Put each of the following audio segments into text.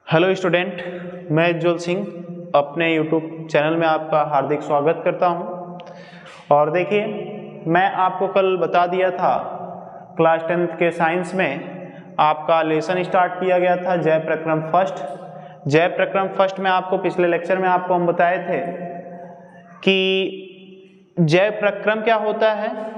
Hello student, मैं उज्ज्वल सिंह अपने YouTube channel में आपका हार्दिक स्वागत करता हूं। और देखिए, मैं आपको कल बता दिया था क्लास 10th के साइंस में आपका लेसन स्टार्ट किया गया था जय प्रक्रम फर्स्ट। जय प्रक्रम फर्स्ट में आपको पिछले लेक्चर में आपको हम बताए थे कि जय प्रक्रम क्या होता है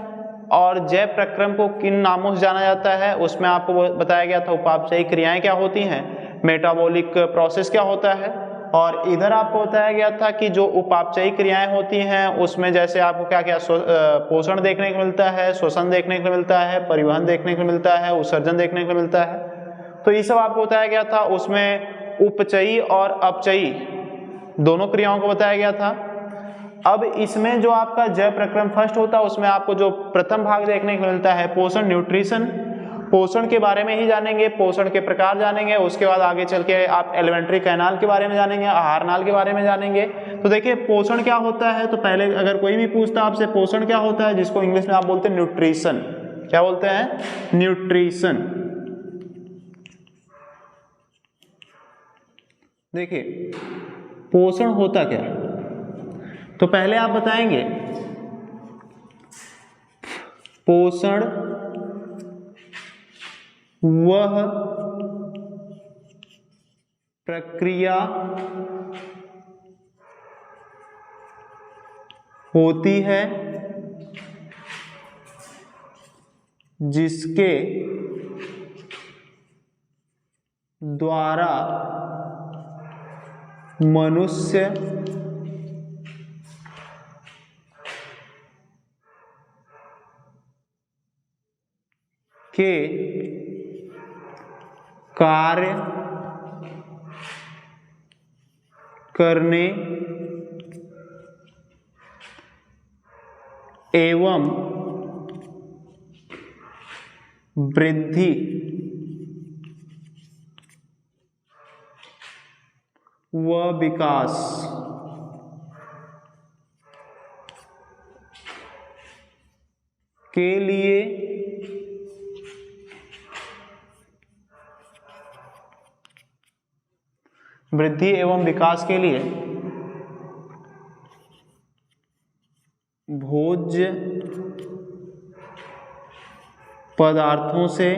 और जय प्रक्रम को किन नामों से जाना जाता है। उसमें आपको बताया गया था उपापचयी क्रियाएं क्या होती हैं, मेटाबॉलिक प्रोसेस क्या होता है। और इधर आपको बताया गया था कि जो उपापचयी क्रियाएं होती हैं उसमें जैसे आपको क्या क्या पोषण देखने को मिलता है, श्वसन देखने को मिलता है, परिवहन देखने को मिलता है, उत्सर्जन देखने को मिलता है। तो ये सब आपको बताया गया था। उसमें उपचयी और अपचयी दोनों क्रियाओं को बताया गया था। अब इसमें जो आपका जय प्रक्रम फर्स्ट होता है उसमें आपको जो प्रथम भाग देखने को मिलता है पोषण, न्यूट्रिशन, पोषण के बारे में ही जानेंगे, पोषण के प्रकार जानेंगे। उसके बाद आगे चल के आप एलिमेंट्री कैनाल के बारे में जानेंगे, आहार नाल के बारे में जानेंगे। तो देखिए पोषण क्या होता है, तो पहले अगर कोई भी पूछता आपसे पोषण क्या होता है, जिसको इंग्लिश में आप बोलते हैं न्यूट्रिशन, क्या बोलते हैं, न्यूट्रिशन। देखिए पोषण होता क्या, तो पहले आप बताएंगे पोषण वह प्रक्रिया होती है जिसके द्वारा मनुष्य के कार्य करने एवं वृद्धि व विकास के लिए वृद्धि एवं विकास के लिए भोज्य पदार्थों से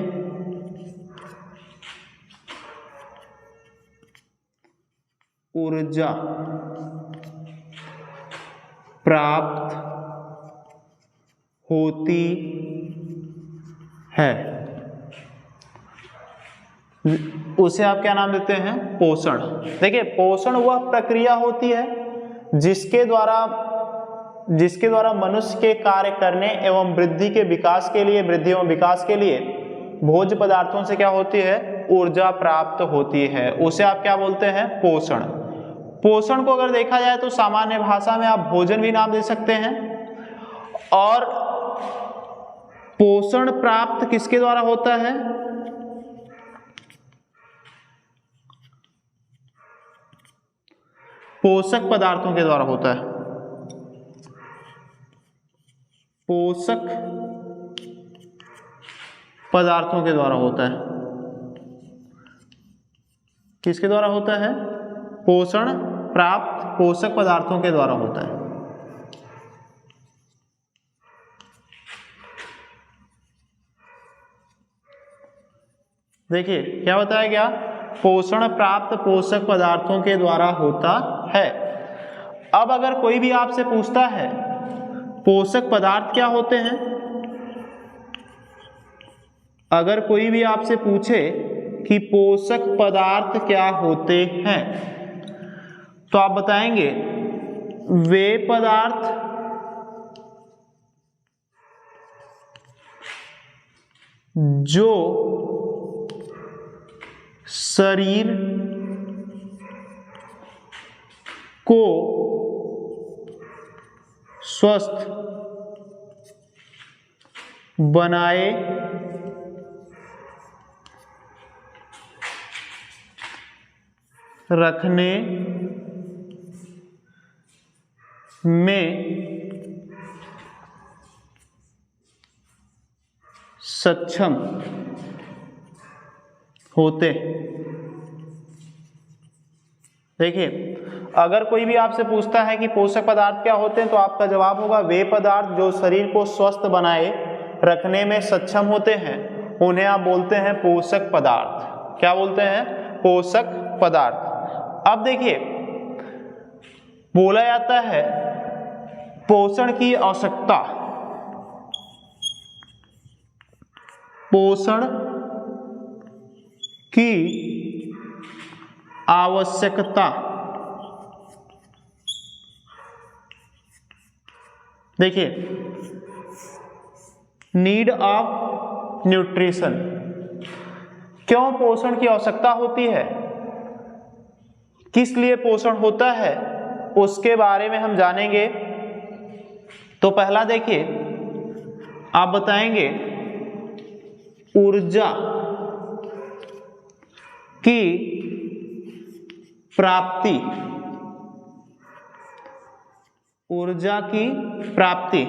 ऊर्जा प्राप्त होती है, उसे आप क्या नाम देते हैं, पोषण। देखिए पोषण वह प्रक्रिया होती है जिसके द्वारा मनुष्य के कार्य करने एवं वृद्धि के विकास के लिए, वृद्धि एवं विकास के लिए भोज्य पदार्थों से क्या होती है, ऊर्जा प्राप्त होती है, उसे आप क्या बोलते हैं, पोषण। पोषण को अगर देखा जाए तो सामान्य भाषा में आप भोजन भी नाम दे सकते हैं। और पोषण प्राप्त किसके द्वारा होता है, पोषक पदार्थों के द्वारा होता है। पोषक पदार्थों के द्वारा होता है। किसके द्वारा होता है, पोषण प्राप्त पोषक पदार्थों के द्वारा होता है। देखिए क्या बताया गया, पोषण प्राप्त पोषक पदार्थों के द्वारा होता है। अब अगर कोई भी आपसे पूछता है पोषक पदार्थ क्या होते हैं, अगर कोई भी आपसे पूछे कि पोषक पदार्थ क्या होते हैं, तो आप बताएंगे वे पदार्थ जो शरीर को स्वस्थ बनाए रखने में सक्षम होते। देखिए, अगर कोई भी आपसे पूछता है कि पोषक पदार्थ क्या होते हैं, तो आपका जवाब होगा वे पदार्थ जो शरीर को स्वस्थ बनाए रखने में सक्षम होते हैं, उन्हें आप बोलते हैं पोषक पदार्थ। क्या बोलते हैं? पोषक पदार्थ। अब देखिए, बोला जाता है पोषण की आवश्यकता, पोषण की आवश्यकता। देखिए, नीड ऑफ न्यूट्रिशन, क्यों पोषण की आवश्यकता होती है, किस लिए पोषण होता है, उसके बारे में हम जानेंगे। तो पहला देखिए, आप बताएंगे ऊर्जा की प्राप्ति। ऊर्जा की प्राप्ति,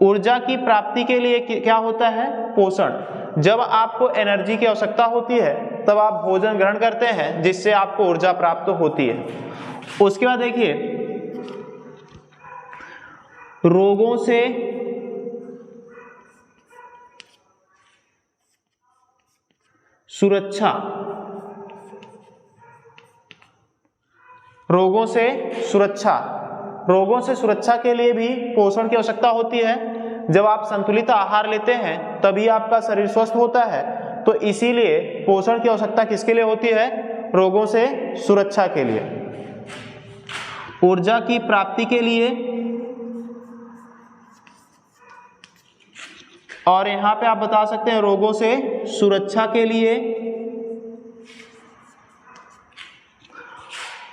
ऊर्जा की प्राप्ति के लिए क्या होता है? पोषण। जब आपको एनर्जी की आवश्यकता होती है तब आप भोजन ग्रहण करते हैं, जिससे आपको ऊर्जा प्राप्त होती है। उसके बाद देखिए, रोगों से सुरक्षा, रोगों से सुरक्षा, रोगों से सुरक्षा के लिए भी पोषण की आवश्यकता होती है। जब आप संतुलित आहार लेते हैं तभी आपका शरीर स्वस्थ होता है, तो इसीलिए पोषण की आवश्यकता किसके लिए होती है? रोगों से सुरक्षा के लिए। ऊर्जा की प्राप्ति के लिए, और यहां पे आप बता सकते हैं रोगों से सुरक्षा के लिए।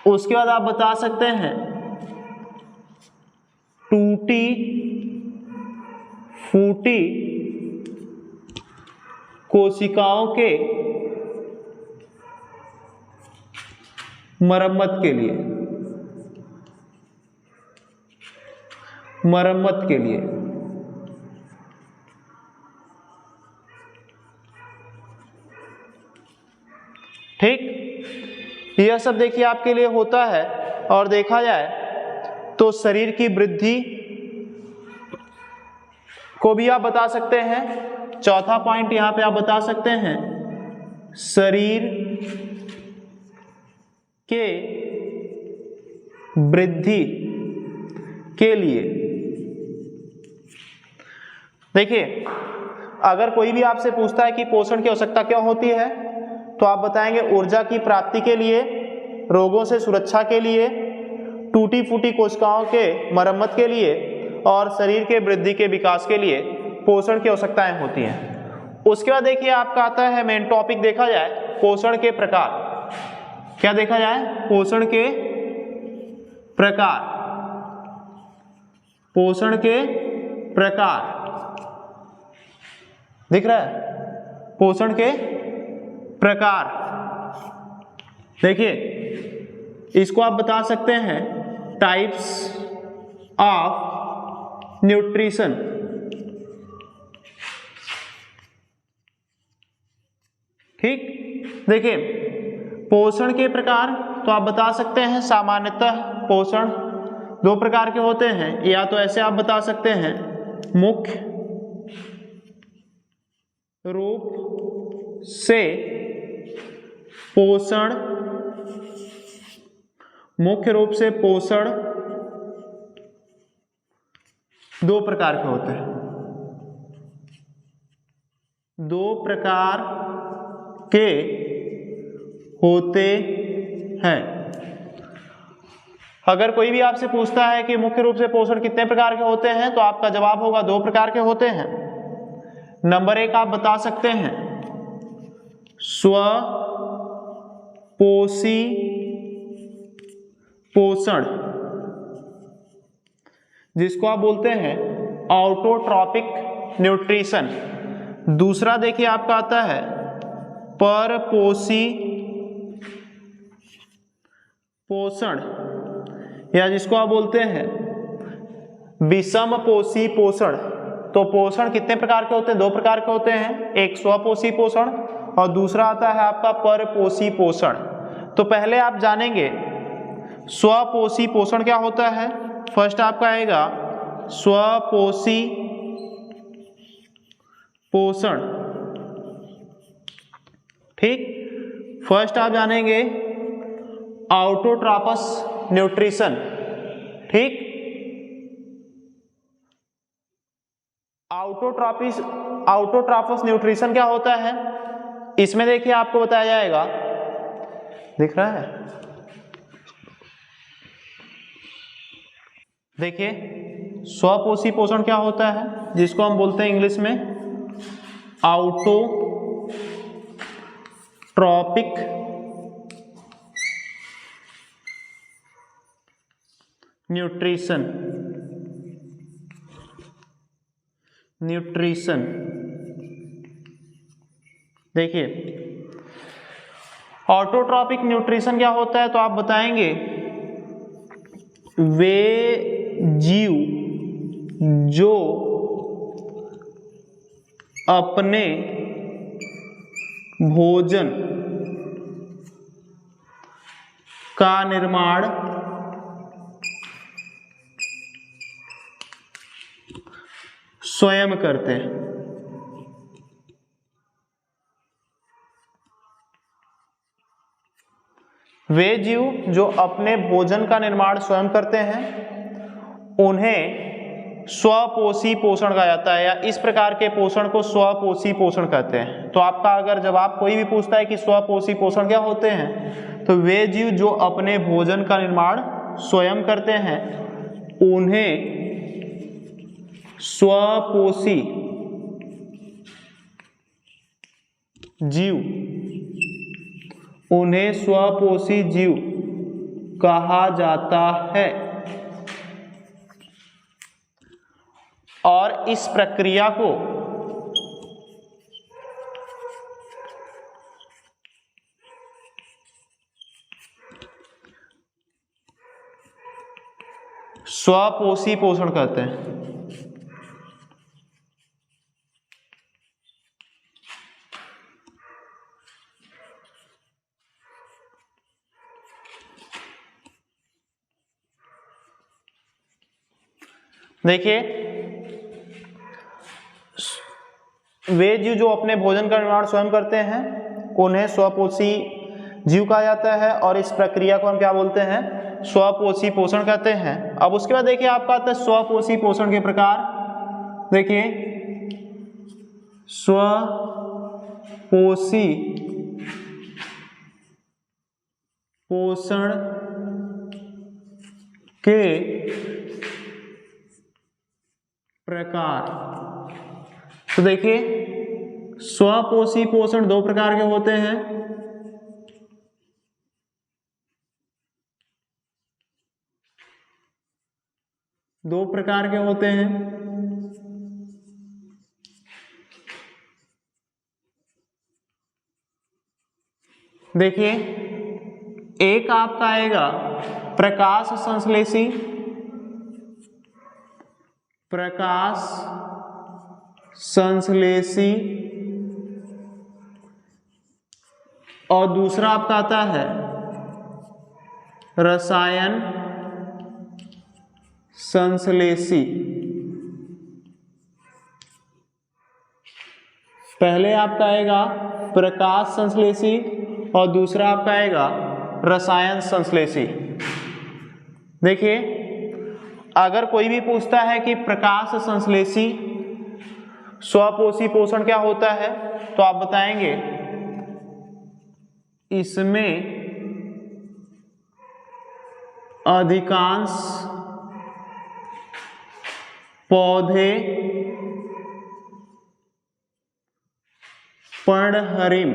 उसके बाद आप बता सकते हैं टूटी फूटी कोशिकाओं के मरम्मत के लिए, मरम्मत के लिए। ठीक, यह सब देखिए आपके लिए होता है। और देखा जाए तो शरीर की वृद्धि को भी आप बता सकते हैं। चौथा पॉइंट यहां पे आप बता सकते हैं शरीर के वृद्धि के लिए। देखिए, अगर कोई भी आपसे पूछता है कि पोषण की आवश्यकता क्यों होती है, तो आप बताएंगे ऊर्जा की प्राप्ति के लिए, रोगों से सुरक्षा के लिए, टूटी फूटी कोशिकाओं के मरम्मत के लिए, और शरीर के वृद्धि के विकास के लिए पोषण की आवश्यकताएं होती हैं। उसके बाद देखिए आपका आता है मेन टॉपिक, देखा जाए पोषण के प्रकार। क्या देखा जाए? पोषण के प्रकार, पोषण के प्रकार। दिख रहा है? पोषण के प्रकार। देखिए, इसको आप बता सकते हैं टाइप्स ऑफ न्यूट्रिशन। ठीक, देखिए पोषण के प्रकार तो आप बता सकते हैं सामान्यतः पोषण दो प्रकार के होते हैं, या तो ऐसे आप बता सकते हैं मुख्य रूप से पोषण, मुख्य रूप से पोषण दो प्रकार के होते हैं, दो प्रकार के होते हैं। अगर कोई भी आपसे पूछता है कि मुख्य रूप से पोषण कितने प्रकार के होते हैं, तो आपका जवाब होगा दो प्रकार के होते हैं। नंबर एक आप बता सकते हैं स्वपोषी पोषण, जिसको आप बोलते हैं ऑटोट्रॉपिक न्यूट्रिशन। दूसरा देखिए आपका आता है परपोषी पोषण, या जिसको आप बोलते हैं विषमपोषी पोषण। तो पोषण कितने प्रकार के होते हैं? दो प्रकार के होते हैं, एक स्वपोषी पोषण और दूसरा आता है आपका परपोषी पोषण। तो पहले आप जानेंगे स्वपोषी पोषण क्या होता है। फर्स्ट आपका आएगा स्वपोषी पोषण, ठीक। फर्स्ट आप जानेंगे ऑटोट्रॉफस न्यूट्रिशन, ठीक। ऑटोट्रॉफस न्यूट्रिशन क्या होता है, इसमें देखिए आपको बताया जाएगा, दिख रहा है, देखिए स्वपोषी पोषण क्या होता है, जिसको हम बोलते हैं इंग्लिश में ऑटोट्रॉपिक न्यूट्रिशन। देखिए ऑटोट्रॉपिक न्यूट्रिशन क्या होता है, तो आप बताएंगे वे जीव जो अपने भोजन का निर्माण स्वयं करते हैं। वे जीव जो अपने भोजन का निर्माण स्वयं करते हैं उन्हें स्वपोषी पोषण कहा जाता है, या इस प्रकार के पोषण को स्वपोषी पोषण कहते हैं। तो आपका अगर जवाब कोई भी पूछता है कि स्वपोषी पोषण क्या होते हैं, तो वे जीव जो अपने भोजन का निर्माण स्वयं करते हैं उन्हें स्वपोषी जीव कहा जाता है। और इस प्रक्रिया को स्वपोषी पोषण कहते हैं। देखिए वे जीव जो अपने भोजन का निर्माण स्वयं करते हैं उन्हें स्वपोषी जीव कहा जाता है, और इस प्रक्रिया को हम क्या बोलते हैं, स्वपोषी पोषण कहते हैं। अब उसके बाद देखिए आपका आता है स्वपोषी पोषण के प्रकार। देखिए स्वपोषी पोषण के प्रकार। तो देखिए स्वपोषी पोषण दो प्रकार के होते हैं। देखिए एक आपका आएगा प्रकाश संश्लेषी और दूसरा आपका आता है रसायन संश्लेषी। पहले आपका आएगा प्रकाश संश्लेषी और दूसरा आपका आएगा रसायन संश्लेषी। देखिए अगर कोई भी पूछता है कि प्रकाश संश्लेषी स्वपोषी पोषण क्या होता है, तो आप बताएंगे इसमें अधिकांश पौधे पर्णहरिम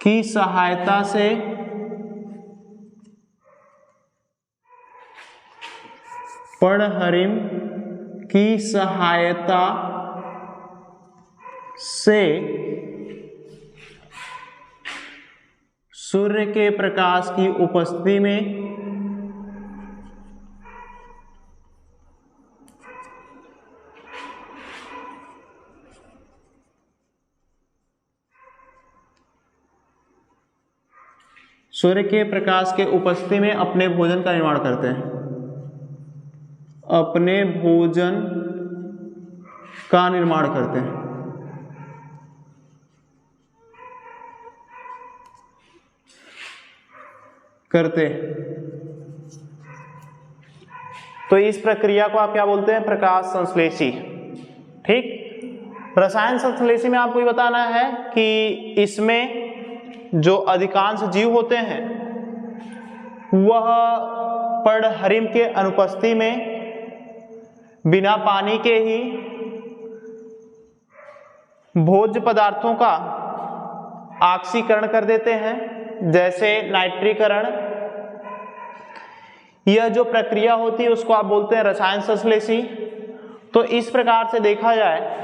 की सहायता से सूर्य के प्रकाश की उपस्थिति में सूर्य के प्रकाश के उपस्थिति में अपने भोजन का निर्माण करते हैं, अपने भोजन का निर्माण करते हैं। तो इस प्रक्रिया को आप क्या बोलते हैं? प्रकाश संश्लेषी। ठीक। रसायन संश्लेषी में आपको ये बताना है कि इसमें जो अधिकांश जीव होते हैं वह पर्णहरिम के अनुपस्थिति में बिना पानी के ही भोज्य पदार्थों का ऑक्सीकरण कर देते हैं, जैसे नाइट्रीकरण। यह जो प्रक्रिया होती है उसको आप बोलते हैं रसायन संश्लेषी। तो इस प्रकार से देखा जाए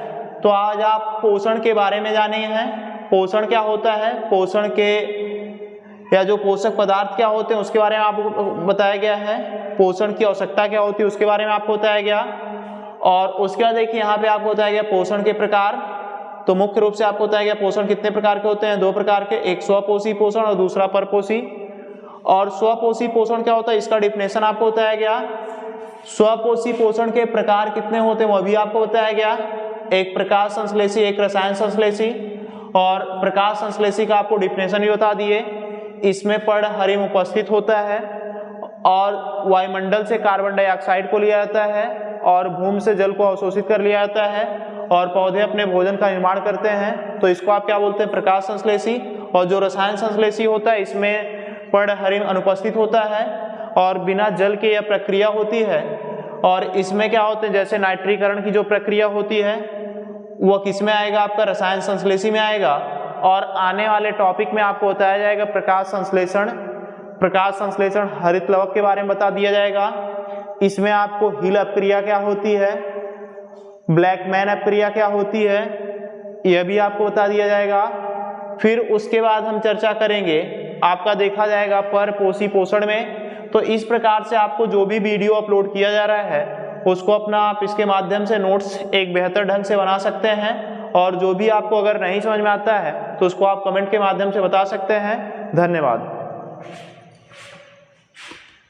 तो आज आप पोषण के बारे में जाने हैं। पोषण क्या होता है, पोषण के या जो पोषक पदार्थ क्या होते हैं उसके बारे में आपको बताया गया है। पोषण की आवश्यकता क्या होती है उसके बारे में आपको बताया गया। और उसके बाद देखिए यहाँ पे आपको बताया गया पोषण के प्रकार। तो मुख्य रूप से आपको बताया गया पोषण कितने प्रकार के होते हैं? 2 प्रकार के, एक स्वपोषी पोषण और दूसरा परपोषी। और स्वपोषी पोषण क्या होता है इसका डिफिनेशन आपको बताया गया। स्वपोषी पोषण के प्रकार कितने होते हैं वह भी आपको बताया गया, एक प्रकाश संश्लेषी, एक रसायन संश्लेषी। और प्रकाश संश्लेषी का आपको डिफिनेशन भी बता दिए। इसमें पर्णहरिम उपस्थित होता है और वायुमंडल से कार्बन डाइऑक्साइड को लिया जाता है और भूमि से जल को अवशोषित कर लिया जाता है और पौधे अपने भोजन का निर्माण करते हैं। तो इसको आप क्या बोलते हैं? प्रकाश संश्लेषी। और जो रसायन संश्लेषी होता है इसमें पर्णहरिम अनुपस्थित होता है और बिना जल के यह प्रक्रिया होती है। और इसमें क्या होते हैं, जैसे नाइट्रीकरण की जो प्रक्रिया होती है वह किस में आएगा? आपका रसायन संश्लेषी में आएगा। और आने वाले टॉपिक में आपको बताया जाएगा प्रकाश संश्लेषण। प्रकाश संश्लेषण हरित लवक के बारे में बता दिया जाएगा। इसमें आपको हिल अपक्रिया क्या होती है, ब्लैकमैन अपक्रिया क्या होती है, यह भी आपको बता दिया जाएगा। फिर उसके बाद हम चर्चा करेंगे, आपका देखा जाएगा परपोषी पोषण में। तो इस प्रकार से आपको जो भी वीडियो अपलोड किया जा रहा है उसको अपना आप इसके माध्यम से नोट्स एक बेहतर ढंग से बना सकते हैं। और जो भी आपको अगर नहीं समझ में आता है तो उसको आप कमेंट के माध्यम से बता सकते हैं। धन्यवाद।